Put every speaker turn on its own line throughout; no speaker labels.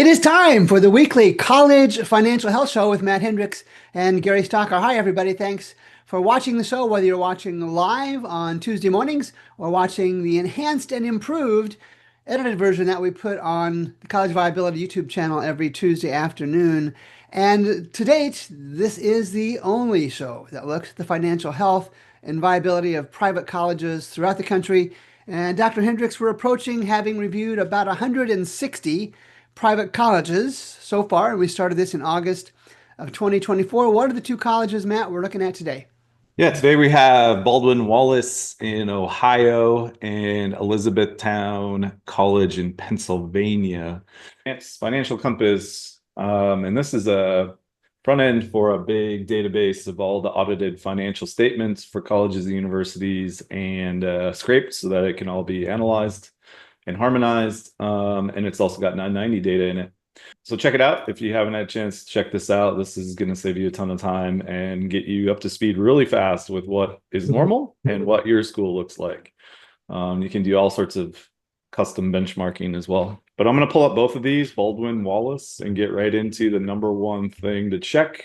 is time for the weekly College Financial Health Show with Matt Hendricks and Gary Stocker. Hi, everybody. Thanks for watching the show, whether you're watching live on Tuesday mornings or watching the enhanced and improved edited version that we put on the College Viability YouTube channel every Tuesday afternoon. And to date, this is the only show that looks at the financial health and viability of private colleges throughout the country. And Dr. Hendricks, we're approaching having reviewed about 160 private colleges so far. We started this in August of 2024. What are the two colleges, Matt, we're looking at today?
Yeah, today we have Baldwin Wallace in Ohio and Elizabethtown College in Pennsylvania. It's Financial Compass, and this is a front end for a big database of all the audited financial statements for colleges and universities and scraped so that it can all be analyzed and harmonized. And it's also got 990 data in it. So check it out. If you haven't had a chance to check this out, this is going to save you a ton of time and get you up to speed really fast with what is normal and what your school looks like. You can do all sorts of custom benchmarking as well. But I'm going to pull up both of these, Baldwin Wallace, and get right into the number one thing to check.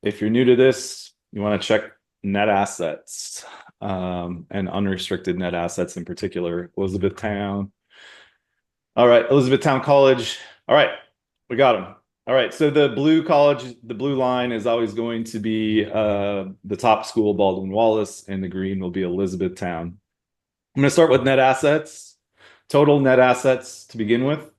If you're new to this, you want to check net assets and unrestricted net assets in particular. Elizabethtown. All right, Elizabethtown College. All right, we got them. All right, so the blue college, the blue line is always going to be the top school, Baldwin Wallace, and the green will be Elizabethtown. I'm going to start with net assets, total net assets to begin with.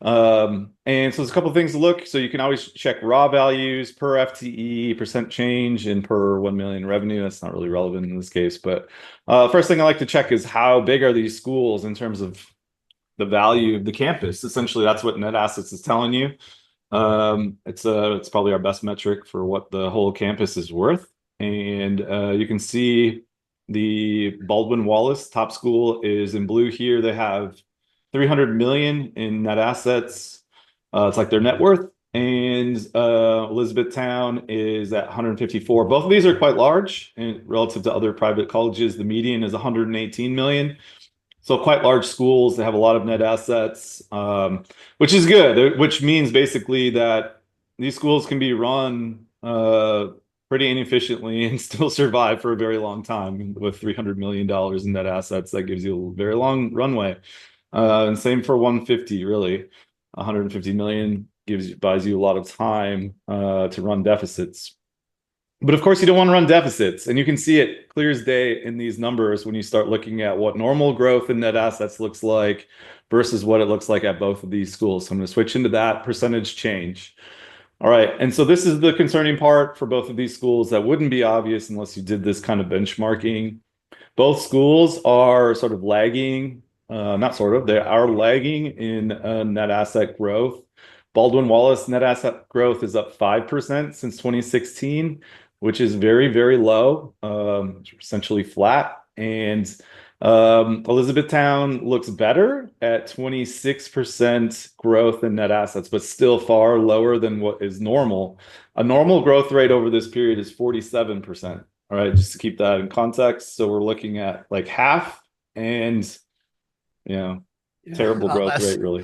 And so there's a couple of things to look. So you can always check raw values per FTE, percent change, and per 1 million revenue. That's not really relevant in this case. But first thing I like to check is how big are these schools in terms of the value of the campus. Essentially, that's what net assets is telling you. It's probably our best metric for what the whole campus is worth. And you can see the Baldwin Wallace top school is in blue here. They have 300 million in net assets. It's like their net worth. And Elizabethtown is at 154. Both of these are quite large and relative to other private colleges. The median is 118 million. So quite large schools, they have a lot of net assets, which is good, which means basically that these schools can be run pretty inefficiently and still survive for a very long time with $300 million in net assets. That gives you a very long runway. And same for 150, really. 150 million buys you a lot of time to run deficits. But of course, you don't want to run deficits. And you can see it clear as day in these numbers when you start looking at what normal growth in net assets looks like versus what it looks like at both of these schools. So I'm going to switch into that percentage change. All right. And so this is the concerning part for both of these schools that wouldn't be obvious unless you did this kind of benchmarking. Both schools are sort of lagging, not sort of, they are lagging in net asset growth. Baldwin Wallace net asset growth is up 5% since 2016. Which is very, very low, essentially flat. And Elizabethtown looks better at 26% growth in net assets, but still far lower than what is normal. A normal growth rate over this period is 47%. All right, just to keep that in context. So we're looking at like half and, terrible growth rate, really.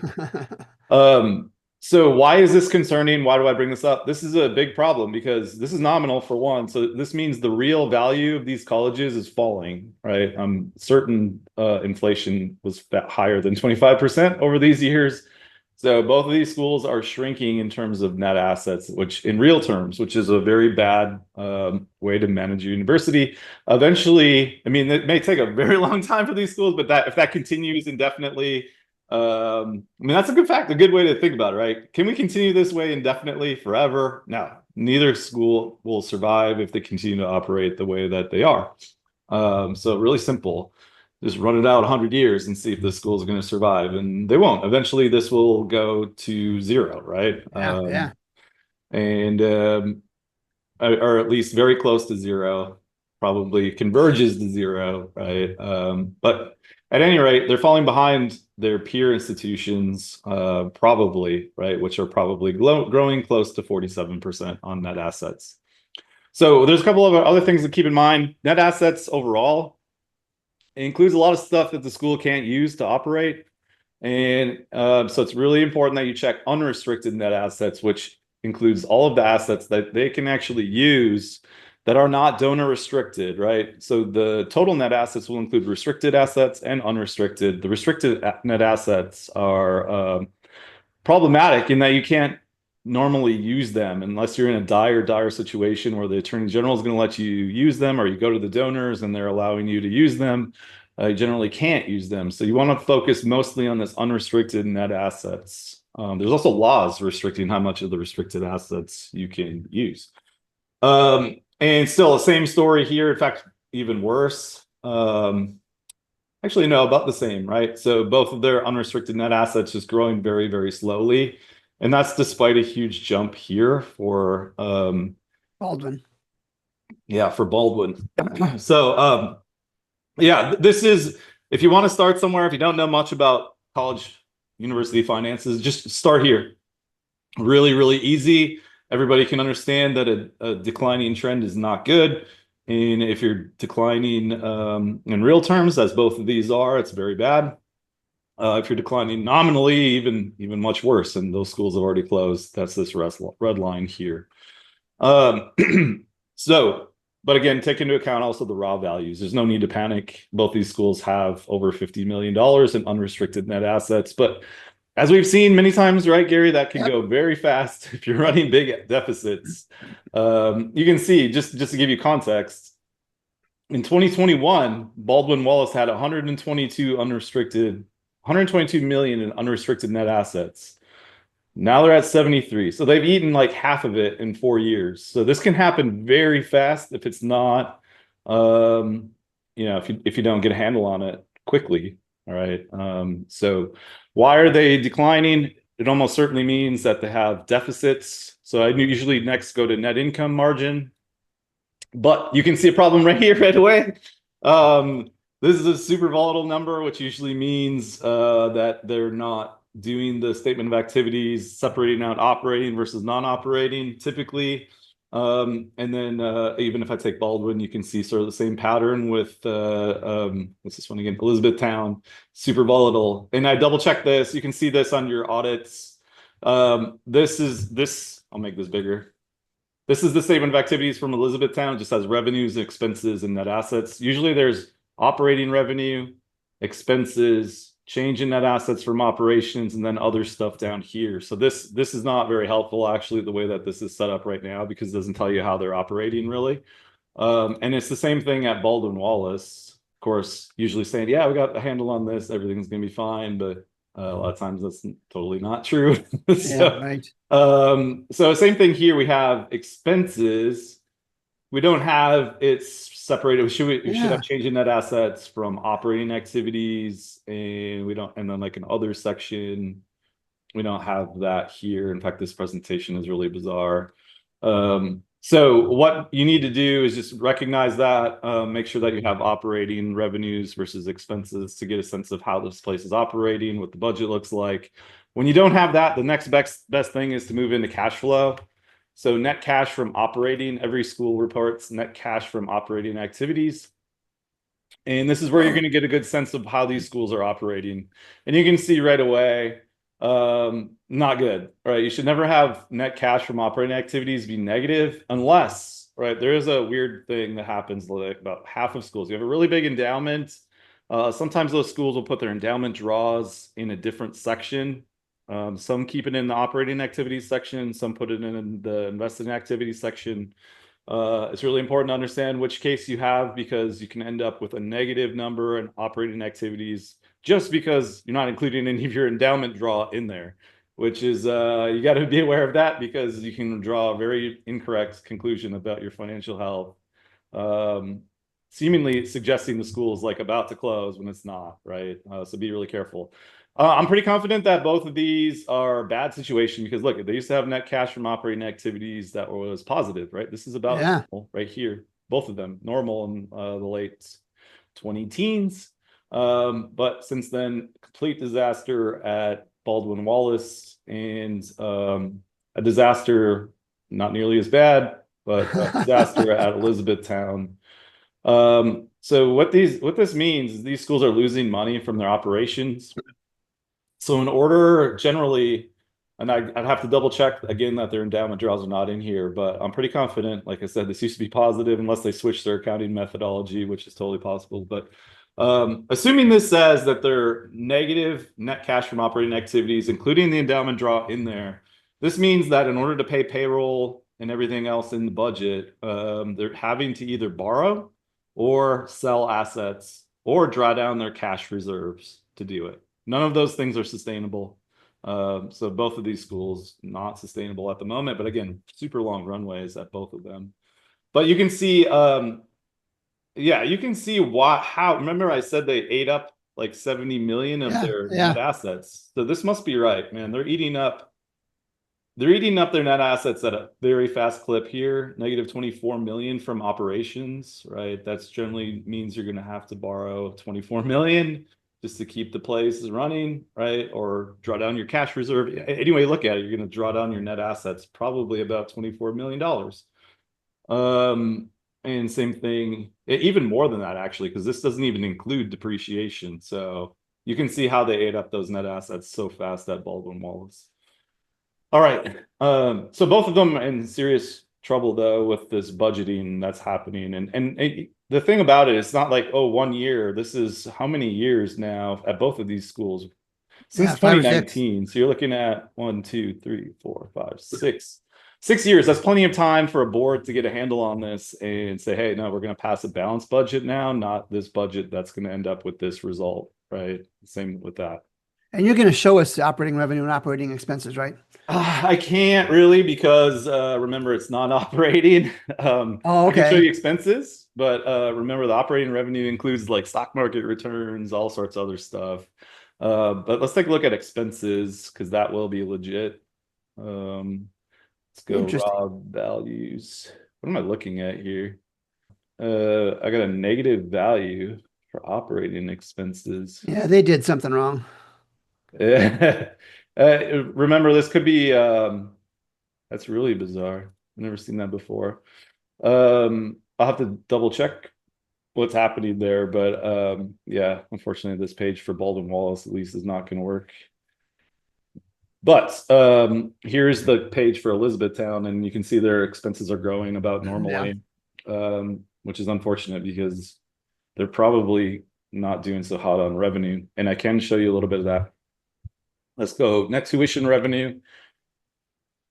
So why is this concerning? Why do I bring this up? This is a big problem because this is nominal for one. So this means the real value of these colleges is falling, right? I'm certain inflation was higher than 25% over these years. So both of these schools are shrinking in terms of net assets, which in real terms, which is a very bad way to manage a university. Eventually, I mean, it may take a very long time for these schools, but if that continues indefinitely, I mean, that's a good way to think about it, right? Can we continue this way indefinitely forever? No, neither school will survive if they continue to operate the way that they are. So really simple, just run it out 100 years and see if the school is going to survive, and they won't. Eventually this will go to zero, right?
Yeah.
And or at least very close to zero, probably converges to zero, right? But at any rate, they're falling behind their peer institutions, probably, right, which are probably growing close to 47% on net assets. So there's a couple of other things to keep in mind. Net assets overall, it includes a lot of stuff that the school can't use to operate. And so it's really important that you check unrestricted net assets, which includes all of the assets that they can actually use that are not donor restricted, right? So the total net assets will include restricted assets and unrestricted. The restricted net assets are problematic in that you can't normally use them unless you're in a dire situation where the attorney general is going to let you use them, or you go to the donors and they're allowing you to use them. You generally can't use them. So you want to focus mostly on this unrestricted net assets. There's also laws restricting how much of the restricted assets you can use. And still the same story here. In fact, even worse. Actually, no, about the same, right? So both of their unrestricted net assets just growing very slowly. And that's despite a huge jump here for
Baldwin.
yeah, for Baldwin. So yeah, this is, if you want to start somewhere, if you don't know much about college university finances, just start here. Really easy. Everybody can understand that a declining trend is not good. And if you're declining in real terms, as both of these are, it's very bad. If you're declining nominally, even much worse, and those schools have already closed. That's this red line here. So, but again, take into account also the raw values. There's no need to panic. Both these schools have over $50 million in unrestricted net assets. But as we've seen many times, right, Gary, that can go very fast if you're running big deficits. You can see, just to give you context, in 2021, Baldwin Wallace had 122 million in unrestricted net assets. Now they're at 73. So they've eaten like half of it in 4 years. So this can happen very fast if it's not, if you don't get a handle on it quickly. All right. So why are they declining? It almost certainly means that they have deficits. So I usually next go to net income margin. But you can see a problem right here right away. This is a super volatile number, which usually means that they're not doing the statement of activities, separating out operating versus non-operating typically. And then even if I take Baldwin, you can see sort of the same pattern with, what's this one again? Elizabethtown, super volatile. And I double check this. You can see this on your audits. I'll make this bigger. This is the statement of activities from Elizabethtown. It just has revenues, expenses, and net assets. Usually there's operating revenue, expenses, change in net assets from operations, and then other stuff down here. So this is not very helpful, actually, the way that this is set up right now, because it doesn't tell you how they're operating, really. And it's the same thing at Baldwin Wallace. Of course, usually saying, yeah, we got a handle on this, everything's going to be fine, but a lot of times that's totally not true.
Yeah, right.
So same thing here. We have expenses. We don't have it's separated. We should have change in net assets from operating activities, and we don't. And then like an other section, we don't have that here. In fact, this presentation is really bizarre. So what you need to do is just recognize that, make sure that you have operating revenues versus expenses to get a sense of how this place is operating, what the budget looks like. When you don't have that, the next best thing is to move into cash flow. So net cash from operating, every school reports net cash from operating activities. And this is where you're going to get a good sense of how these schools are operating. And you can see right away, not good, right? You should never have net cash from operating activities be negative unless, right, there is a weird thing that happens like about half of schools. You have a really big endowment. Sometimes those schools will put their endowment draws in a different section. Some keep it in the operating activities section, some put it in the investing activities section. It's really important to understand which case you have, because you can end up with a negative number in operating activities just because you're not including any of your endowment draw in there, which is you got to be aware of that, because you can draw a very incorrect conclusion about your financial health, seemingly suggesting the school is like about to close when it's not, right? So be really careful. I'm pretty confident that both of these are a bad situation, because look, they used to have net cash from operating activities that was positive, right? This is about normal right here, both of them normal in the late 20 teens. But since then, complete disaster at Baldwin Wallace, and a disaster not nearly as bad, but a disaster at Elizabethtown. So what this means is these schools are losing money from their operations. So in order, generally, and I'd have to double check again that their endowment draws are not in here, but I'm pretty confident. Like I said, this used to be positive unless they switch their accounting methodology, which is totally possible. But assuming this says that they're negative net cash from operating activities, including the endowment draw in there, this means that in order to pay payroll and everything else in the budget, they're having to either borrow or sell assets or draw down their cash reserves to do it. None of those things are sustainable. So both of these schools not sustainable at the moment, but again, super long runways at both of them. But you can see, yeah, you can see how. Remember, I said they ate up like 70 million of
Yeah,
their net
yeah.
assets. So this must be right, man. They're eating up. They're eating up their net assets at a very fast clip here. Negative 24 million from operations, right? That's generally means you're going to have to borrow 24 million just to keep the place running, right? Or draw down your cash reserve. Anyway, look at it, you're going to draw down your net assets, probably about $24 million. And same thing, even more than that, actually, because this doesn't even include depreciation. So you can see how they ate up those net assets so fast at Baldwin Wallace. All right. So both of them in serious trouble though with this budgeting that's happening. And the thing about it, it's not like, oh, 1 year. This is how many years now at both of these schools since
Yeah, 5 or 6.
2019. So you're looking at 1, 2, 3, 4, 5, 6. 6 years. That's plenty of time for a board to get a handle on this and say, hey, no, we're going to pass a balanced budget now, not this budget that's going to end up with this result, right? Same with that.
And you're going to show us the operating revenue and operating expenses, right?
I can't really because remember it's non-operating.
Oh,
I can show you
okay.
expenses, but remember the operating revenue includes like stock market returns, all sorts of other stuff. But let's take a look at expenses because that will be legit. Let's go
Interesting.
raw values. What am I looking at here? I got a negative value for operating expenses.
Yeah, they did something wrong.
Remember, this could be that's really bizarre. I've never seen that before. I'll have to double check what's happening there, but yeah, unfortunately, this page for Baldwin Wallace at least is not going to work. But here's the page for Elizabethtown, and you can see their expenses are growing about
Yeah.
normally, which is unfortunate because they're probably not doing so hot on revenue. And I can show you a little bit of that. Let's go net tuition revenue.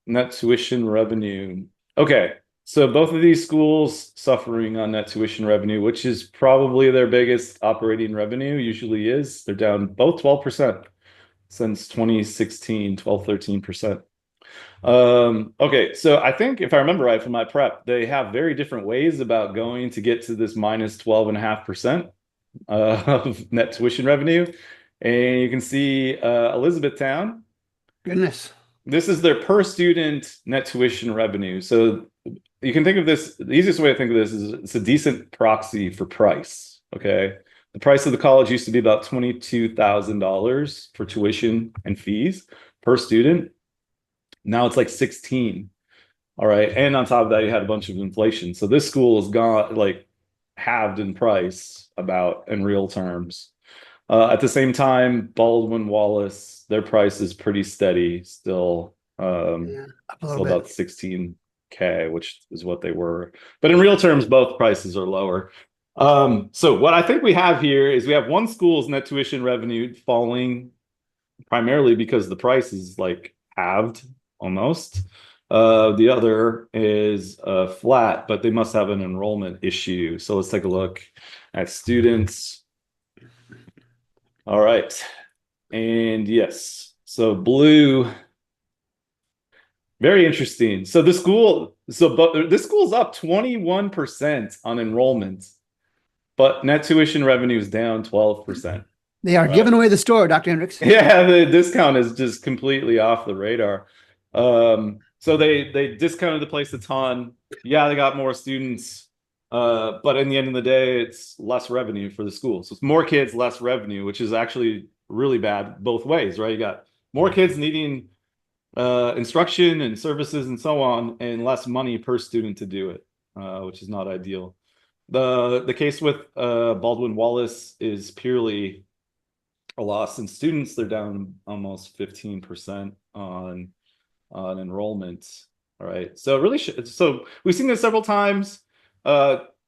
Net tuition revenue. Okay, so both of these schools suffering on net tuition revenue, which is probably their biggest operating revenue, usually is. They're down both 12% since 2016, 12, 13%. Okay, so I think if I remember right from my prep, they have very different ways about going to get to this minus 12.5% of net tuition revenue. And you can see Elizabethtown.
Goodness.
This is their per student net tuition revenue. So you can think of this, the easiest way to think of this is it's a decent proxy for price. Okay. The price of the college used to be about $22,000 for tuition and fees per student. Now it's like 16. All right. And on top of that, you had a bunch of inflation. So this school has gone like halved in price about in real terms. At the same time, Baldwin Wallace, their price is pretty steady still.
Yeah, up a little
Still about
bit.
16K, which is what they were. But in real terms, both prices are lower. So what I think we have here is we have one school's net tuition revenue falling primarily because the price is like halved almost. The other is flat, but they must have an enrollment issue. So let's take a look at students. All right. And yes, so blue, very interesting. So this school's up 21% on enrollment, but net tuition revenue is down 12%.
They are
Right.
giving away the store, Dr. Hendricks.
Yeah, the discount is just completely off the radar. So they discounted the place a ton. Yeah, they got more students, but in the end of the day, it's less revenue for the school. So it's more kids, less revenue, which is actually really bad both ways, right? You got more kids needing instruction and services and so on, and less money per student to do it, which is not ideal. The case with Baldwin Wallace is purely a loss in students. They're down almost 15% on enrollment. All right. So really, so we've seen this several times.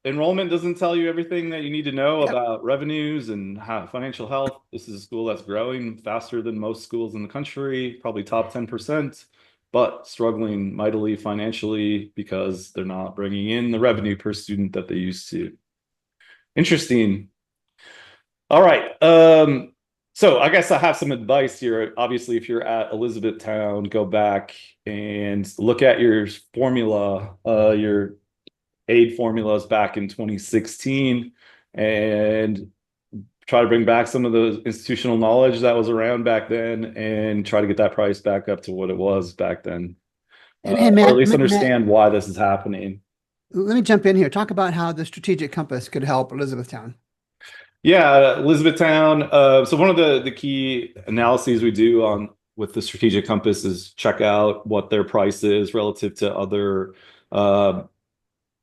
Enrollment doesn't tell you everything that you need to know
Yep.
about revenues and how financial health. This is a school that's growing faster than most schools in the country, probably top 10%, but struggling mightily financially because they're not bringing in the revenue per student that they used to. Interesting. All right. So I guess I have some advice here. Obviously, if you're at Elizabethtown, go back and look at your formula, your aid formulas back in 2016, and try to bring back some of the institutional knowledge that was around back then and try to get that price back up to what it was back then,
And
or at
Matt,
least
Matt,
understand why this is happening.
let me jump in here. Talk about how the strategic compass could help Elizabethtown.
Yeah, Elizabethtown. So one of the key analyses we do on with the strategic compass is check out what their price is relative to other uh,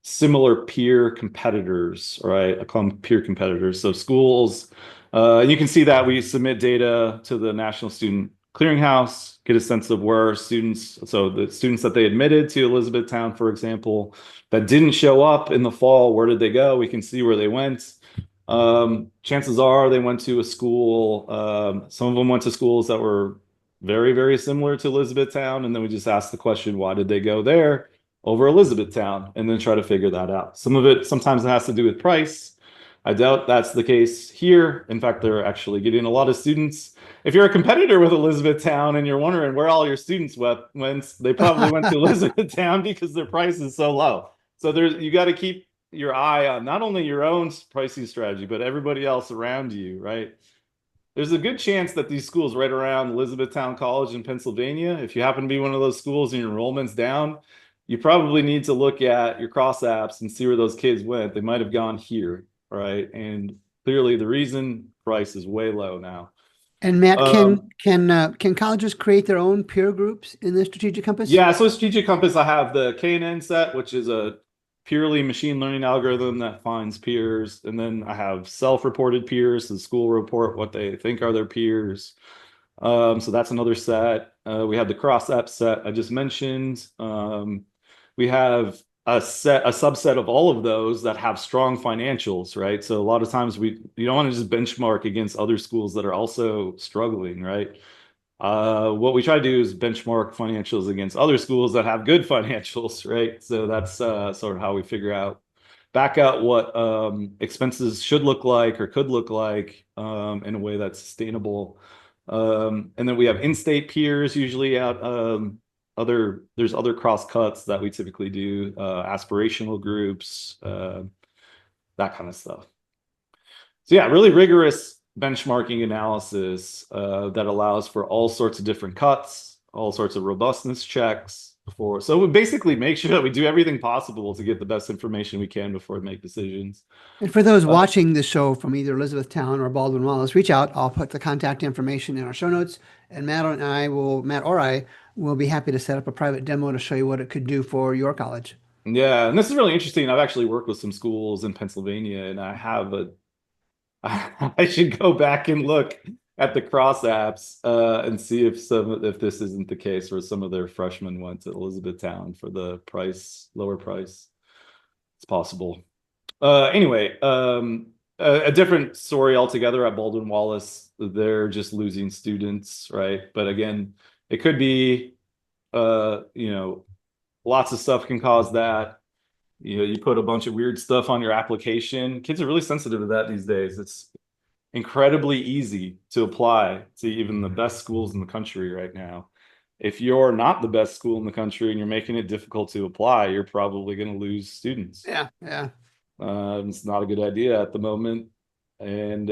similar peer competitors, right? I call them peer competitors. So schools, you can see that we submit data to the National Student Clearinghouse, get a sense of where students, so the students that they admitted to Elizabethtown, for example, that didn't show up in the fall, where did they go? We can see where they went. Chances are they went to a school. Some of them went to schools that were very, very similar to Elizabethtown. And then we just ask the question, why did they go there over Elizabethtown? And then try to figure that out. Some of it sometimes it has to do with price. I doubt that's the case here. In fact, they're actually getting a lot of students. If you're a competitor with Elizabethtown and you're wondering where all your students went, they probably went to Elizabethtown because their price is so low. So there's you got to keep your eye on not only your own pricing strategy, but everybody else around you, right? There's a good chance that these schools right around Elizabethtown College in Pennsylvania, if you happen to be one of those schools and your enrollment's down, you probably need to look at your cross apps and see where those kids went. They might have gone here, right? And clearly the reason price is way low now.
And Matt,
Um,
can colleges create their own peer groups in the strategic compass?
Yeah, so Strategic Compass, I have the KNN set, which is a purely machine learning algorithm that finds peers. And then I have self-reported peers. The school report what they think are their peers. So that's another set. We have the cross app set I just mentioned. We have a subset of all of those that have strong financials, right? So a lot of times you don't want to just benchmark against other schools that are also struggling, right? What we try to do is benchmark financials against other schools that have good financials, right? So that's sort of how we figure out, back out what expenses should look like or could look like in a way that's sustainable. And then we have in-state peers usually out. There's other cross cuts that we typically do, aspirational groups, that kind of stuff. So yeah, really rigorous benchmarking analysis that allows for all sorts of different cuts, all sorts of robustness checks before. So we basically make sure that we do everything possible to get the best information we can before we make decisions.
And for those
Uh,
watching this show from either Elizabethtown or Baldwin Wallace, reach out. I'll put the contact information in our show notes, and Matt or I will be happy to set up a private demo to show you what it could do for your college.
yeah, and this is really interesting. I've actually worked with some schools in Pennsylvania, and I have a I should go back and look at the cross apps and see if this isn't the case where some of their freshmen went to Elizabethtown for the lower price. It's possible. Anyway, a different story altogether at Baldwin Wallace. They're just losing students, right? But again, it could be, lots of stuff can cause that. You put a bunch of weird stuff on your application. Kids are really sensitive to that these days. It's incredibly easy to apply to even the best schools in the country right now. If you're not the best school in the country and you're making it difficult to apply, you're probably going to lose students.
Yeah, yeah.
It's not a good idea at the moment. And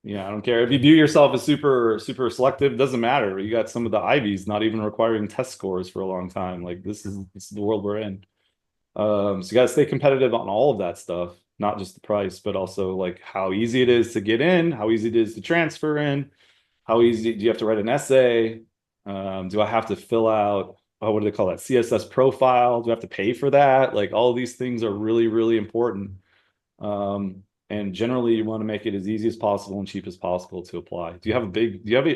yeah, I don't care if you view yourself as super selective. It doesn't matter. You got some of the Ivies not even requiring test scores for a long time. Like this is the world we're in. So you got to stay competitive on all of that stuff, not just the price, but also like how easy it is to get in, how easy it is to transfer in, how easy do you have to write an essay? Do I have to fill out, what do they call that? CSS profile? Do I have to pay for that? Like all of these things are really, really important. And And generally, you want to make it as easy as possible and cheap as possible to apply. Do you have a big? Do you have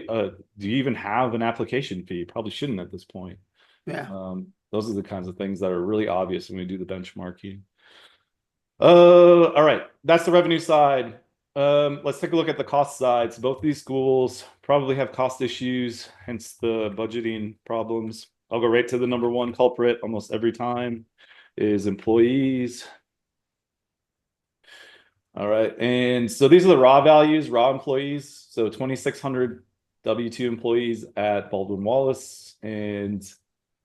do you even have an application fee? Probably shouldn't at this point.
Yeah.
Those are the kinds of things that are really obvious when we do the benchmarking. All right, that's the revenue side. Let's take a look at the cost side. So both these schools probably have cost issues, hence the budgeting problems. I'll go right to the number one culprit almost every time is employees. All right, and so these are the raw values, raw employees. So 2,600 W-2 employees at Baldwin Wallace and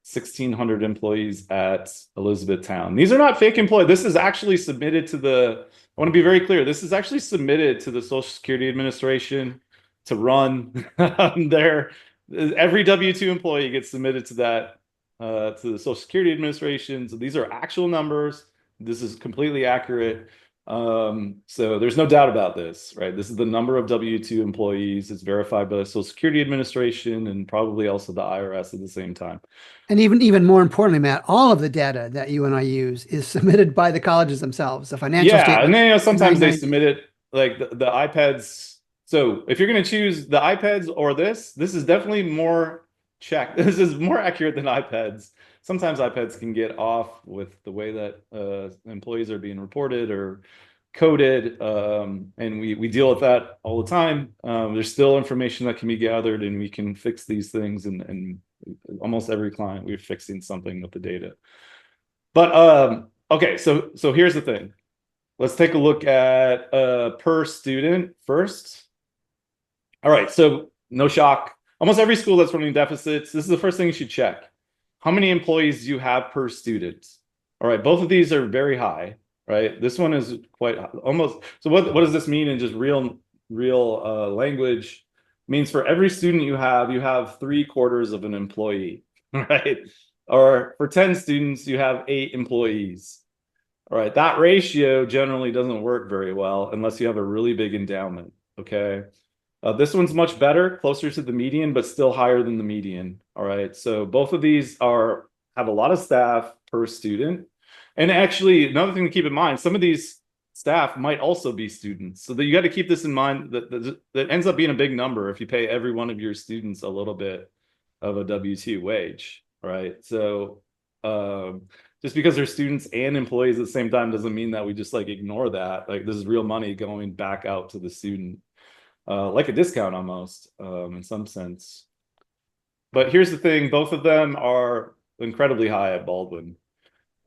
1,600 employees at Elizabethtown. These are not fake employees. This is actually submitted to the, I want to be very clear, this is actually submitted to the Social Security Administration to run their, every W-2 employee gets submitted to that, to the Social Security Administration. So these are actual numbers. This is completely accurate. So there's no doubt about this, right? This is the number of W-2 employees. It's verified by the Social Security Administration and probably also the IRS at the same time.
And even more importantly, Matt, all of the data that you and I use is submitted by the colleges themselves. The financial
Yeah, and
statements,
then sometimes they
990.
submit it like the iPads. So if you're going to choose the iPads or this is definitely more check. This is more accurate than iPads. Sometimes iPads can get off with the way that employees are being reported or coded, and we deal with that all the time. There's still information that can be gathered, and we can fix these things. And almost every client, we're fixing something with the data. But okay, so here's the thing. Let's take a look at per student first. All right, so no shock. Almost every school that's running deficits, this is the first thing you should check. How many employees do you have per student? All right, both of these are very high, right? This one is quite almost. So what does this mean in just real language? It means for every student you have 3/4 of an employee, right? Or for 10 students, you have 8 employees. All right, that ratio generally doesn't work very well unless you have a really big endowment, okay? This one's much better, closer to the median, but still higher than the median. All right, so both of these have a lot of staff per student. And actually, another thing to keep in mind, some of these staff might also be students. So that you got to keep this in mind that ends up being a big number if you pay every one of your students a little bit of a W-2 wage, right? So just because they're students and employees at the same time doesn't mean that we just like ignore that. Like this is real money going back out to the student. Like a discount almost, in some sense. But here's the thing, both of them are incredibly high at Baldwin.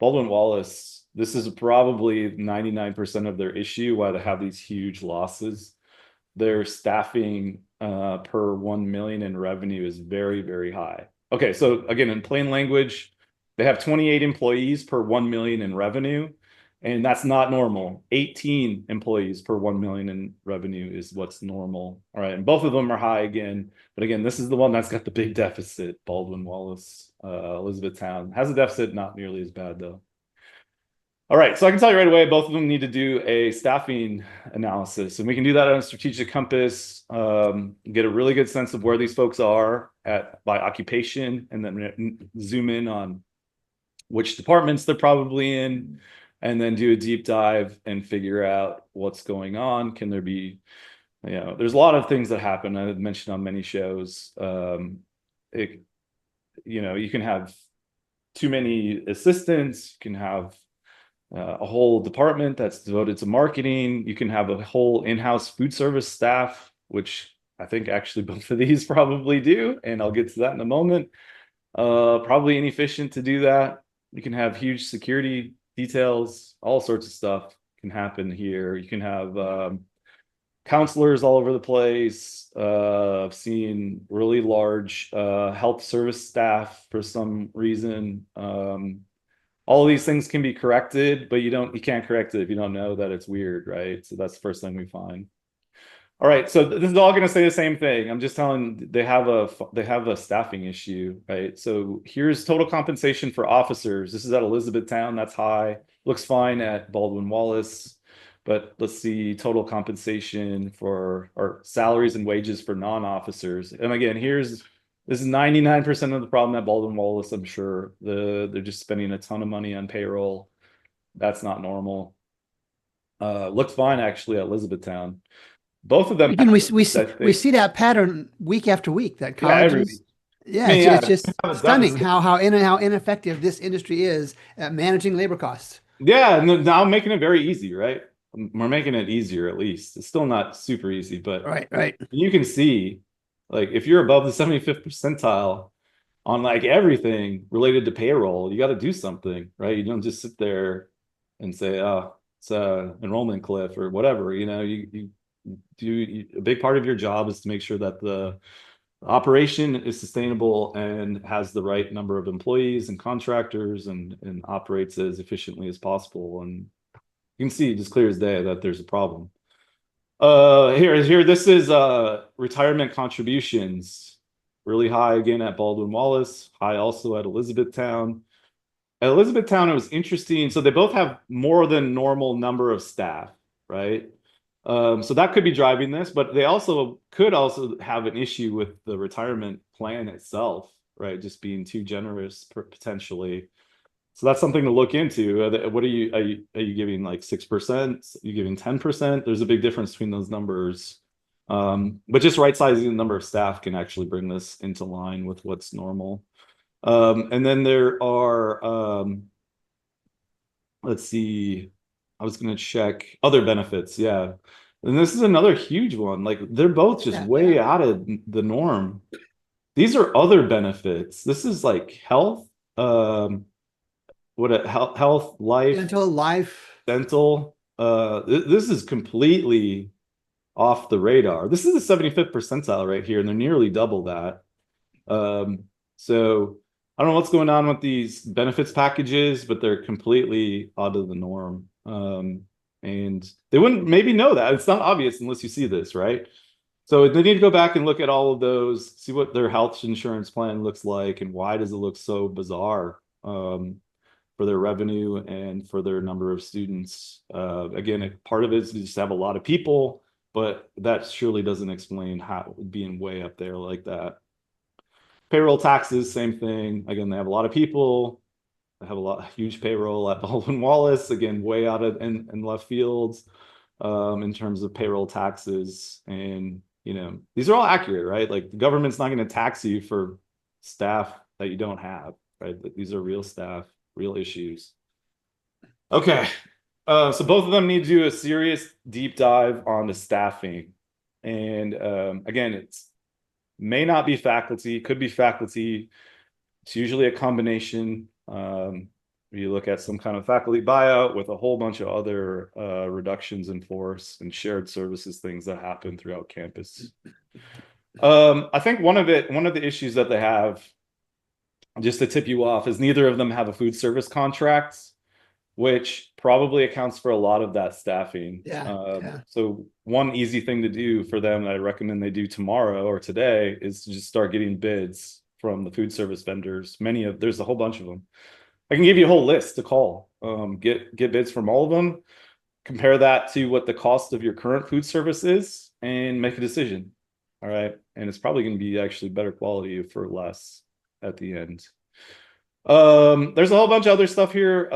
Baldwin Wallace, this is probably 99% of their issue, why they have these huge losses. Their staffing per 1 million in revenue is very, very high. Okay, so again, in plain language, they have 28 employees per 1 million in revenue. And that's not normal. 18 employees per 1 million in revenue is what's normal. All right. And both of them are high again. But again, this is the one that's got the big deficit. Baldwin Wallace, Elizabethtown has a deficit, not nearly as bad though. All right. So I can tell you right away, both of them need to do a staffing analysis. And we can do that on a strategic compass, get a really good sense of where these folks are by occupation, and then zoom in on which departments they're probably in, and then do a deep dive and figure out what's going on. Can there be, there's a lot of things that happen. I mentioned on many shows. You can have too many assistants. You can have a whole department that's devoted to marketing. You can have a whole in-house food service staff, which I think actually both of these probably do. And I'll get to that in a moment. Probably inefficient to do that. You can have huge security details, all sorts of stuff can happen here. You can have counselors all over the place. I've seen really large health service staff for some reason. All of these things can be corrected, but you can't correct it if you don't know that it's weird, right? So that's the first thing we find. All right, so this is all going to say the same thing. I'm just telling they have a staffing issue, right? So here's total compensation for officers. This is at Elizabethtown. That's high. Looks fine at Baldwin Wallace, but let's see total compensation for or salaries and wages for non-officers. And again, this is 99% of the problem at Baldwin Wallace. I'm sure they're just spending a ton of money on payroll. That's not normal. Looks fine actually at Elizabethtown. Both of them
Again,
have,
we
I
we
think,
see that pattern week after week that
yeah, every
colleges,
week. I
yeah,
mean,
it's
yeah, you
just
have a
stunning
deficit.
how ineffective this industry is at managing labor costs.
Yeah, and now I'm making it very easy, right? We're making it easier at least. It's still not super easy, but
Right, right.
you can see, like, if you're above the 75th percentile on like everything related to payroll, you got to do something, right? You don't just sit there and say, "Oh, it's a enrollment cliff" or whatever. You do a big part of your job is to make sure that the operation is sustainable and has the right number of employees and contractors and operates as efficiently as possible. And you can see just clear as day that there's a problem. Here, this is retirement contributions. Really high again at Baldwin Wallace, high also at Elizabethtown. At Elizabethtown, it was interesting. So they both have more than normal number of staff, right? So that could be driving this, but they also could also have an issue with the retirement plan itself, right? Just being too generous potentially. So that's something to look into. What are you giving like 6%? Are you giving 10%? There's a big difference between those numbers. But just right sizing the number of staff can actually bring this into line with what's normal. And then there are let's see, I was going to check other benefits. Yeah. And this is another huge one. Like they're both just
Yeah,
way out of the norm. These are other benefits. This is like health, health, life,
dental, life.
dental. This is completely off the radar. This is the 75th percentile right here, and they're nearly double that. Um, so I don't know what's going on with these benefits packages, but they're completely out of the norm. And they wouldn't maybe know that. It's not obvious unless you see this, right? So they need to go back and look at all of those, see what their health insurance plan looks like, and why does it look so bizarre for their revenue and for their number of students. Again, part of it is just have a lot of people, but that surely doesn't explain how being way up there like that. Payroll taxes, same thing. Again, they have a lot of people. They have a huge payroll at Baldwin Wallace. Again, way out of in left fields in terms of payroll taxes. And these are all accurate, right? Like the government's not going to tax you for staff that you don't have, right? These are real staff, real issues. Okay. So both of them need to do a serious deep dive on the staffing. And again, it's may not be faculty, could be faculty. It's usually a combination. You look at some kind of faculty buyout with a whole bunch of other reductions in force and shared services things that happen throughout campus. I think one of the issues that they have, just to tip you off, is neither of them have a food service contract, which probably accounts for a lot of that staffing.
Yeah, yeah.
So one easy thing to do for them that I recommend they do tomorrow or today is to just start getting bids from the food service vendors. There's a whole bunch of them. I can give you a whole list to call. Get bids from all of them, compare that to what the cost of your current food service is, and make a decision. All right. And it's probably going to be actually better quality for less at the end. There's a whole bunch of other stuff here.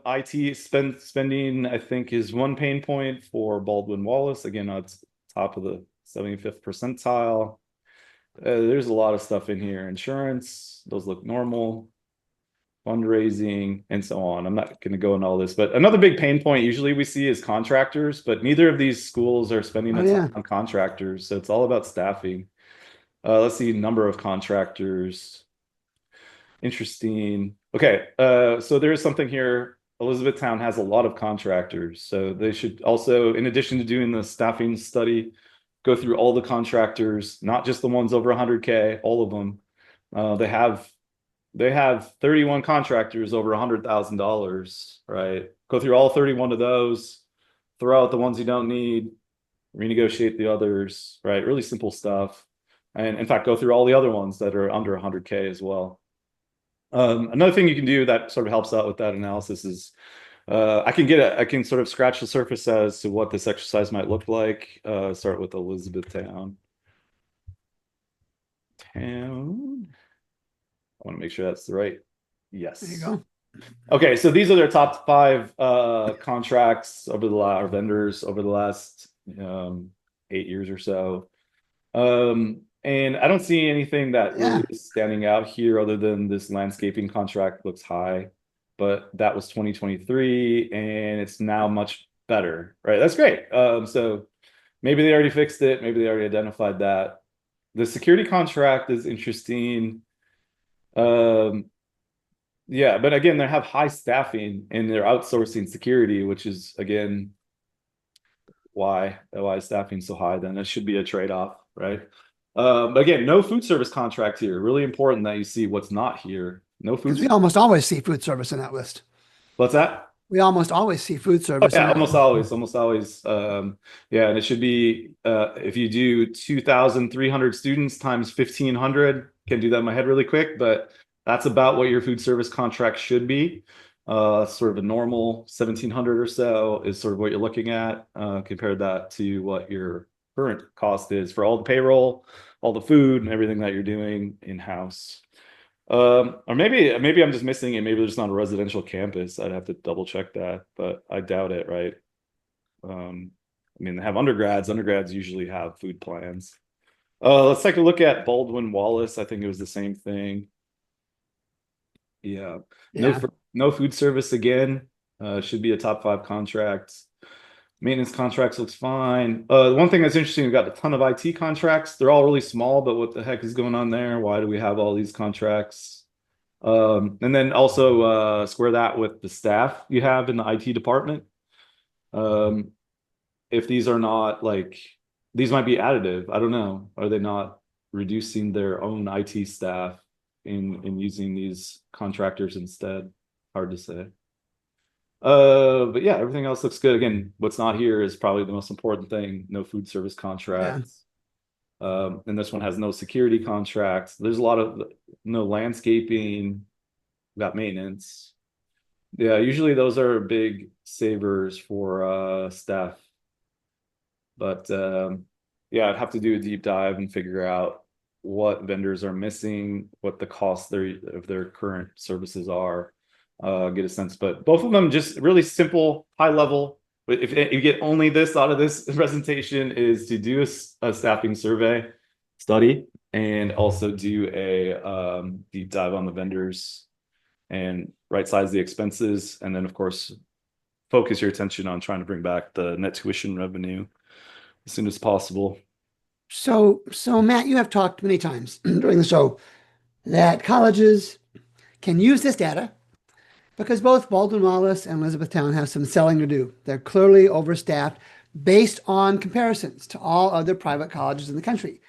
IT spending, I think, is one pain point for Baldwin Wallace. Again, it's top of the 75th percentile. There's a lot of stuff in here. Insurance, those look normal. Fundraising, and so on. I'm not going to go into all this, but another big pain point usually we see is contractors, but neither of these schools are spending
Oh
a ton
yeah.
on contractors. So it's all about staffing. Let's see, number of contractors. Interesting. Okay, so there is something here. Elizabethtown has a lot of contractors, so they should also, in addition to doing the staffing study, go through all the contractors, not just the ones over 100K, all of them. They have 31 contractors over $100,000, right? Go through all 31 of those, throw out the ones you don't need, renegotiate the others, right? Really simple stuff. And in fact, go through all the other ones that are under 100K as well. Another thing you can do that sort of helps out with that analysis is I can sort of scratch the surface as to what this exercise might look like. Start with Elizabethtown. I want to make sure that's the right.
There you
Yes.
go.
Okay, so these are their top five contracts over the last, or vendors over the last 8 years or so. And I don't see anything that really
Yeah,
is standing out here other than this landscaping contract looks high, but that was 2023 and it's now much better, right? That's great. So maybe they already fixed it, maybe they already identified that. The security contract is interesting. Um, yeah, but again, they have high staffing and they're outsourcing security, which is again why is staffing so high? Then it should be a trade-off, right? But again, no food service contract here. Really important that you see what's not here. No food.
because we almost always see food service in that list.
What's that?
We almost always see food
Oh
service in
yeah,
that
almost
list.
always, almost always. Yeah, and it should be if you do 2,300 students times 1,500, can do that in my head really quick, but that's about what your food service contract should be. Sort of a normal 1,700 or so is sort of what you're looking at. Compare that to what your current cost is for all the payroll, all the food, and everything that you're doing in-house. Or maybe I'm just missing it. Maybe there's not a residential campus. I'd have to double check that, but I doubt it, right? I mean, they have undergrads. Undergrads usually have food plans. Let's take a look at Baldwin Wallace. I think it was the same thing. Yeah, no
Yeah.
no food service again. Should be a top five contract. Maintenance contracts looks fine. One thing that's interesting, we've got a ton of IT contracts. They're all really small, but what the heck is going on there? Why do we have all these contracts? And then also square that with the staff you have in the IT department. Um, if these are not like these might be additive. I don't know. Are they not reducing their own IT staff in using these contractors instead? Hard to say. But yeah, everything else looks good. Again, what's not here is probably the most important thing. No food service
Yeah.
contracts. And this one has no security contracts. There's a lot of no landscaping, got maintenance. Yeah, usually those are big savers for staff. But yeah, I'd have to do a deep dive and figure out what vendors are missing, what the cost of their current services are, get a sense. But both of them just really simple, high level. But if you get only this out of this presentation is to do a staffing survey study and also do a deep dive on the vendors and right size the expenses. And then of course, focus your attention on trying to bring back the net tuition revenue as soon as possible.
So Matt, you have talked many times during the show that colleges can use this data because both Baldwin Wallace and Elizabethtown have some selling to do. They're clearly overstaffed based on comparisons to all other private colleges in the country.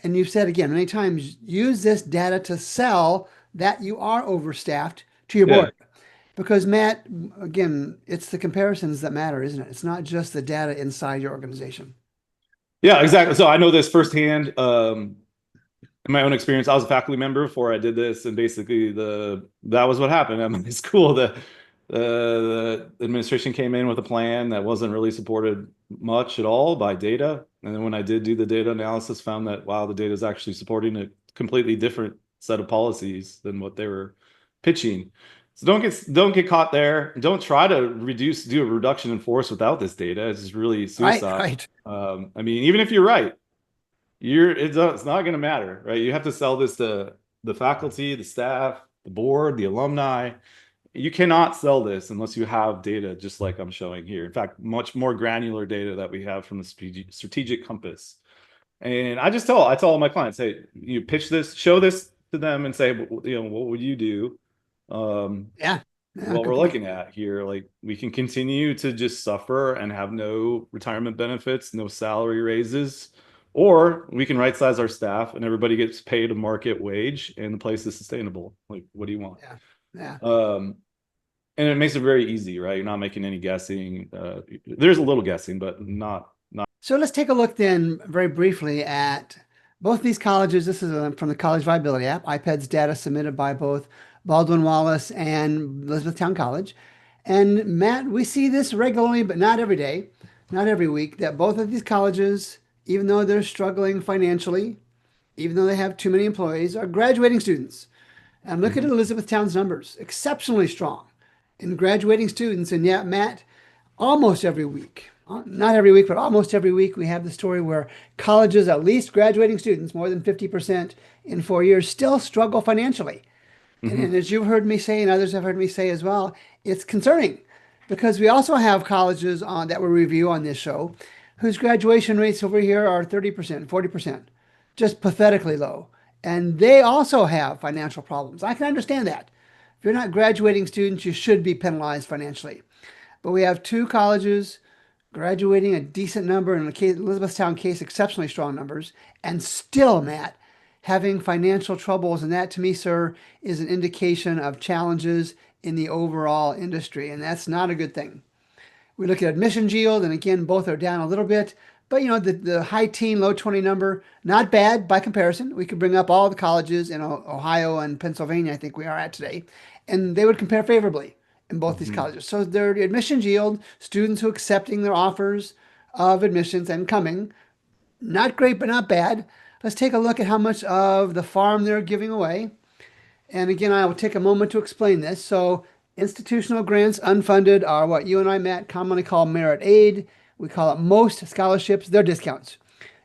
And you've said again many times, use this data to sell that you are overstaffed to your
Yeah.
board. Because Matt, again, it's the comparisons that matter, isn't it? It's not just the data inside your organization.
Yeah, exactly. So I know this firsthand. In my own experience, I was a faculty member before I did this, and basically that was what happened at my school. The administration came in with a plan that wasn't really supported much at all by data. And then when I did do the data analysis, found that wow, the data is actually supporting a completely different set of policies than what they were pitching. So don't get caught there. Don't try to do a reduction in force without this data. It's just really
Right,
suicide.
right.
I mean, even if you're right, it's not going to matter, right? You have to sell this to the faculty, the staff, the board, the alumni. You cannot sell this unless you have data just like I'm showing here. In fact, much more granular data that we have from the strategic compass. And I tell all my clients, hey, you pitch this, show this to them and say, what would you do?
Yeah. Yeah,
What
good
we're
point.
looking at here, like we can continue to just suffer and have no retirement benefits, no salary raises, or we can right size our staff and everybody gets paid a market wage and the place is sustainable. Like, what do you want?
Yeah. Yeah.
Um, and it makes it very easy, right? You're not making any guessing. There's a little guessing, but not.
So let's take a look then very briefly at both these colleges. This is from the College Viability app, IPEDS data submitted by both Baldwin Wallace and Elizabethtown College. And Matt, we see this regularly, but not every day, not every week, that both of these colleges, even though they're struggling financially, even though they have too many employees, are graduating students. And look at
Mhm.
Elizabethtown's numbers, exceptionally strong. in graduating students. And yet, Matt, almost every week, not every week, but almost every week, we have the story where colleges, at least graduating students, more than 50% in 4 years, still struggle financially. And
Hmm.
as you've heard me say, and others have heard me say as well, it's concerning because we also have colleges that we review on this show whose graduation rates over here are 30%, 40%, just pathetically low. And they also have financial problems. I can understand that. If you're not graduating students, you should be penalized financially. But we have two colleges graduating a decent number, in the case, Elizabethtown case, exceptionally strong numbers, and still, Matt, having financial troubles. And that, to me, sir, is an indication of challenges in the overall industry. And that's not a good thing. We look at admissions yield, and again, both are down a little bit. But the high teen, low 20 number, not bad by comparison. We could bring up all the colleges in Ohio and Pennsylvania, I think we are at today, and they would compare favorably in both these
Hmm.
colleges. So their admissions yield, students who are accepting their offers of admissions and coming, not great, but not bad. Let's take a look at how much of the farm they're giving away. And again, I will take a moment to explain this. So, institutional grants unfunded are what you and I, Matt, commonly call merit aid. We call it most scholarships. They're discounts.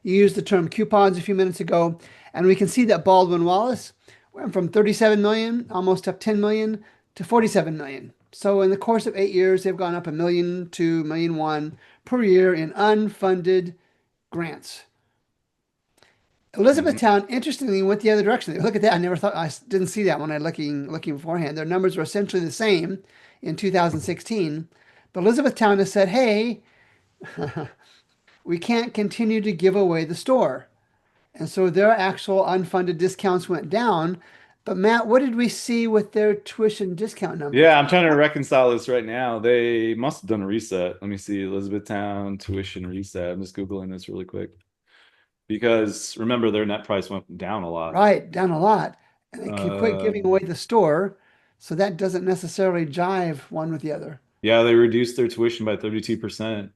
You used the term coupons a few minutes ago, and we can see that Baldwin Wallace went from 37 million, almost up 10 million, to 47 million. So, in the course of 8 years, they've gone up a million to million one per year in unfunded grants.
Hmm.
Elizabethtown, interestingly, went the other direction. Look at that. I never thought, I didn't see that when I looking beforehand. Their numbers were essentially the same in 2016. But Elizabethtown has said, hey, we can't continue to give away the store. And so their actual unfunded discounts went down. But Matt, what did we see with their tuition discount numbers?
Yeah, I'm trying to reconcile this right now. They must have done a reset. Let me see, Elizabethtown tuition reset. I'm just Googling this really quick because remember their net price went down a lot.
Right, down a lot. And they can quit giving
Um,
away the store. So that doesn't necessarily jive one with the other.
yeah, they reduced their tuition by 32%.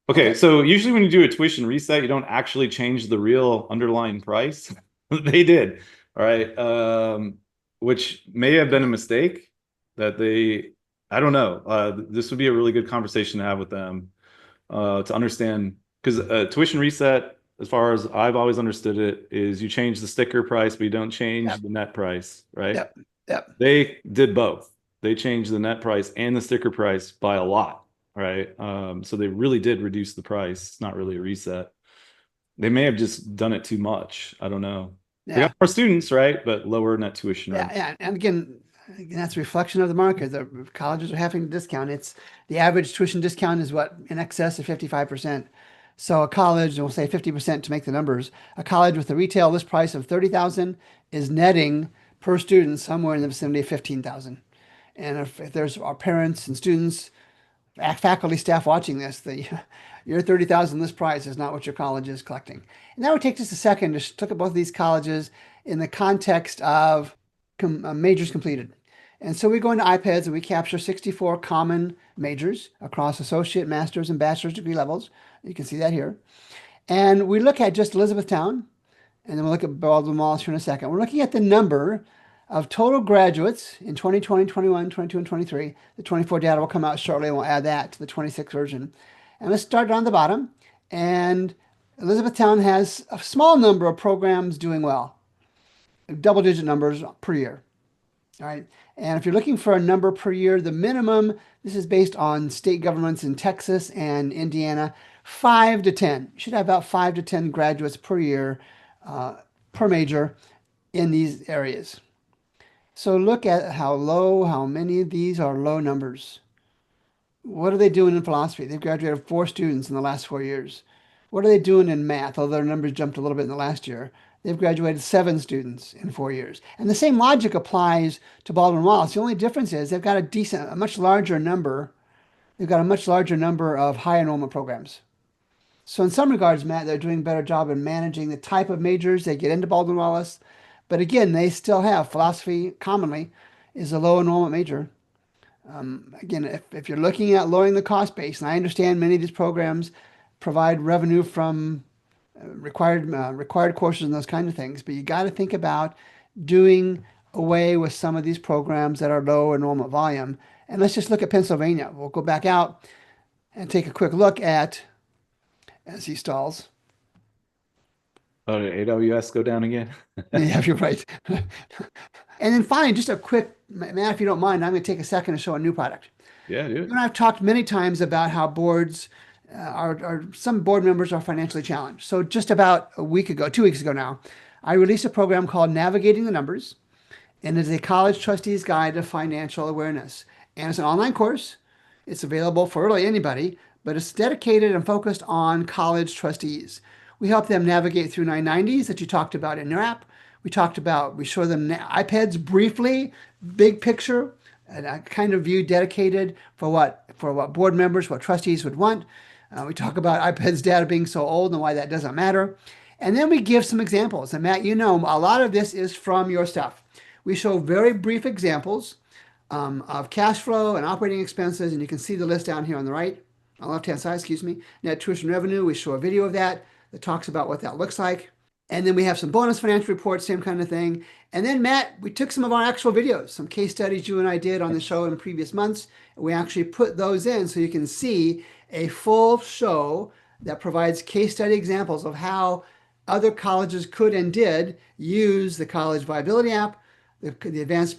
Okay,
Okay.
so usually when you do a tuition reset, you don't actually change the real underlying price. They did. All right. Which may have been a mistake that I don't know. This would be a really good conversation to have with them to understand because tuition reset, as far as I've always understood it, is you change the sticker price, but you don't change
Yep.
the net price, right?
Yep. Yep.
They did both. They changed the net price and the sticker price by a lot, right? So they really did reduce the price. It's not really a reset. They may have just done it too much. I don't know. They got
Yeah.
more students, right? But lower net tuition
Yeah.
rate.
Yeah. And again, that's a reflection of the market. The colleges are having to discount. It's the average tuition discount is what, in excess of 55%. So a college, and we'll say 50% to make the numbers, a college with a retail list price of 30,000 is netting per student somewhere in the vicinity of 15,000. And if there's our parents and students, faculty, staff watching this, your 30,000 list price is not what your college is collecting. And that would take just a second to look at both of these colleges in the context of majors completed. And so we go into iPads and we capture 64 common majors across associate, master's, and bachelor's degree levels. You can see that here. And we look at just Elizabethtown, and then we'll look at Baldwin Wallace here in a second. We're looking at the number of total graduates in 2020, 21, 22, and 23. The 24 data will come out shortly, and we'll add that to the 26 version. And let's start on the bottom. And Elizabethtown has a small number of programs doing well, double-digit numbers per year. All right. And if you're looking for a number per year, the minimum, this is based on state governments in Texas and Indiana, 5 to 10. You should have about 5 to 10 graduates per year, uh, per major in these areas. So look at how low, how many of these are low numbers. What are they doing in philosophy? They've graduated 4 students in the last 4 years. What are they doing in math? Although their numbers jumped a little bit in the last year. They've graduated 7 students in 4 years. And the same logic applies to Baldwin Wallace. The only difference is they've got a much larger number. They've got a much larger number of high enrollment programs. So in some regards, Matt, they're doing a better job in managing the type of majors they get into Baldwin Wallace. But again, they still have philosophy commonly is a low enrollment major. Again, if you're looking at lowering the cost base, and I understand many of these programs provide revenue from required courses and those kind of things, but you got to think about doing away with some of these programs that are low enrollment volume. And let's just look at Pennsylvania. We'll go back out and take a quick look at, as he stalls.
Oh, did AWS go down again?
Yeah, you're right. And then finally, just a quick, Matt, if you don't mind, I'm going to take a second to show a new product.
Yeah,
You
dude.
and I have talked many times about how boards are some board members are financially challenged. So just about a week ago, 2 weeks ago now, I released a program called Navigating the Numbers, and it's a college trustee's guide to financial awareness. And it's an online course. It's available for really anybody, but it's dedicated and focused on college trustees. We help them navigate through 990s that you talked about in your app. We show them iPads briefly, big picture, and a kind of view dedicated for what board members, what trustees would want. We talk about iPad's data being so old and why that doesn't matter. And then we give some examples. And Matt, you know, a lot of this is from your stuff. We show very brief examples of cash flow and operating expenses, and you can see the list down here on the right, on the left-hand side, excuse me. Net tuition revenue, we show a video of that talks about what that looks like. And then we have some bonus financial reports, same kind of thing. And then Matt, we took some of our actual videos, some case studies you and I did on the show in previous months. We actually put those in so you can see a full show that provides case study examples of how other colleges could and did use the college viability app, the advanced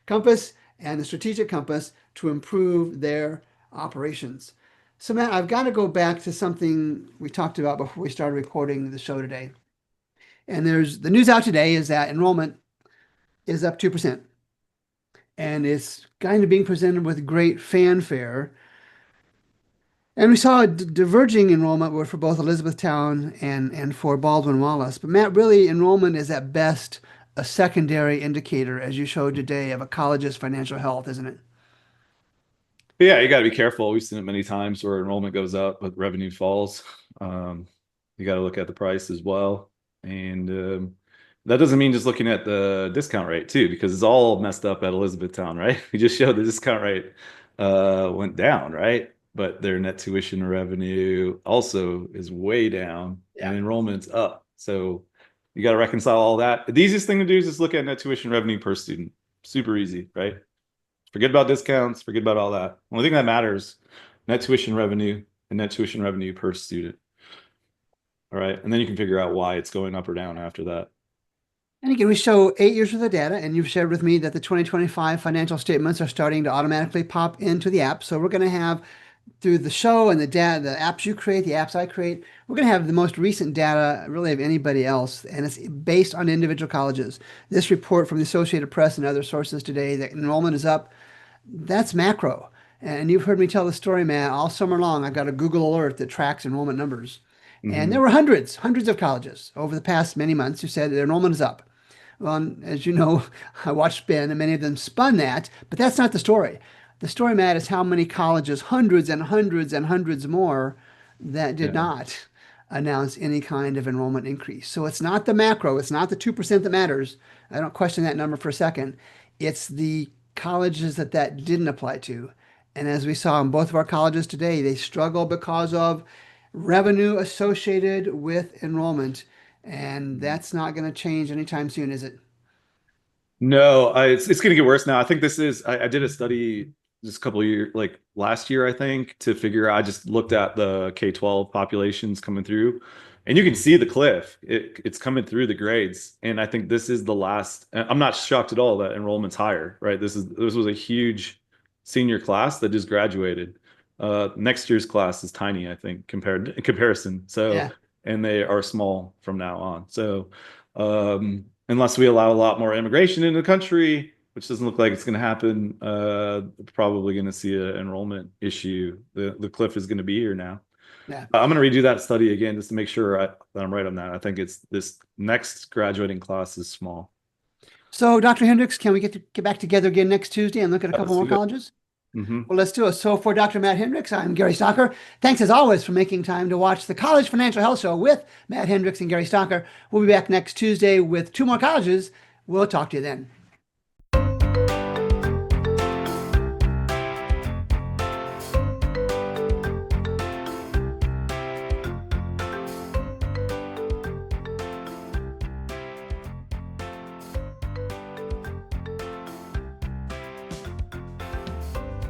compass and the strategic compass to improve their operations. So Matt, I've got to go back to something we talked about before we started recording the show today. And there's the news out today is that enrollment is up 2%. And it's kind of being presented with great fanfare. And we saw a diverging enrollment for both Elizabethtown and for Baldwin Wallace. But Matt, really, enrollment is at best a secondary indicator, as you showed today, of a college's financial health, isn't it?
But yeah, you got to be careful. We've seen it many times where enrollment goes up, but revenue falls. You got to look at the price as well. And that doesn't mean just looking at the discount rate too, because it's all messed up at Elizabethtown, right? We just showed the discount rate went down, right? But their net tuition revenue also is way down
Yeah.
and enrollment's up. So you got to reconcile all that. The easiest thing to do is just look at net tuition revenue per student. Super easy, right? Forget about discounts, forget about all that. Only thing that matters, net tuition revenue and net tuition revenue per student. All right. And then you can figure out why it's going up or down after that.
And again, we show 8 years worth of data, and you've shared with me that the 2025 financial statements are starting to automatically pop into the app. So we're going to have, through the show and the data, the apps you create, the apps I create, we're going to have the most recent data really of anybody else, and it's based on individual colleges. This report from the Associated Press and other sources today that enrollment is up, that's macro. And you've heard me tell the story, Matt, all summer long. I've got a Google alert that tracks enrollment numbers. And there were hundreds of colleges over the past many months who said their enrollment is up. Well, as you know, I watched Spin, and many of them spun that, but that's not the story. The story, Matt, is how many colleges, hundreds and hundreds and hundreds more, that did
Yeah.
not announce any kind of enrollment increase. So it's not the macro, it's not the 2% that matters. I don't question that number for a second. It's the colleges that didn't apply to. And as we saw in both of our colleges today, they struggle because of revenue associated with enrollment. And that's not going to change anytime soon, is it?
No, it's going to get worse now. I think I did a study just a couple of years, like last year, I think, to figure out. I just looked at the K-12 populations coming through, and you can see the cliff. It's coming through the grades, and I think this is the last. I'm not shocked at all that enrollment's higher, right? This was a huge senior class that just graduated. Next year's class is tiny, I think, in comparison. So,
Yeah.
and they are small from now on. So, unless we allow a lot more immigration into the country, which doesn't look like it's going to happen, probably going to see an enrollment issue. The cliff is going to be here now.
Yeah.
I'm going to redo that study again just to make sure that I'm right on that. I think it's this next graduating class is small.
So, Dr. Hendricks, can we get back together again next Tuesday and look at a couple
Let's
more
do that.
colleges?
Mm-hmm.
Well, let's do it. So, for Dr. Matt Hendricks, I'm Gary Stocker. Thanks as always for making time to watch the College Financial Health Show with Matt Hendricks and Gary Stocker. We'll be back next Tuesday with two more colleges. We'll talk to you then.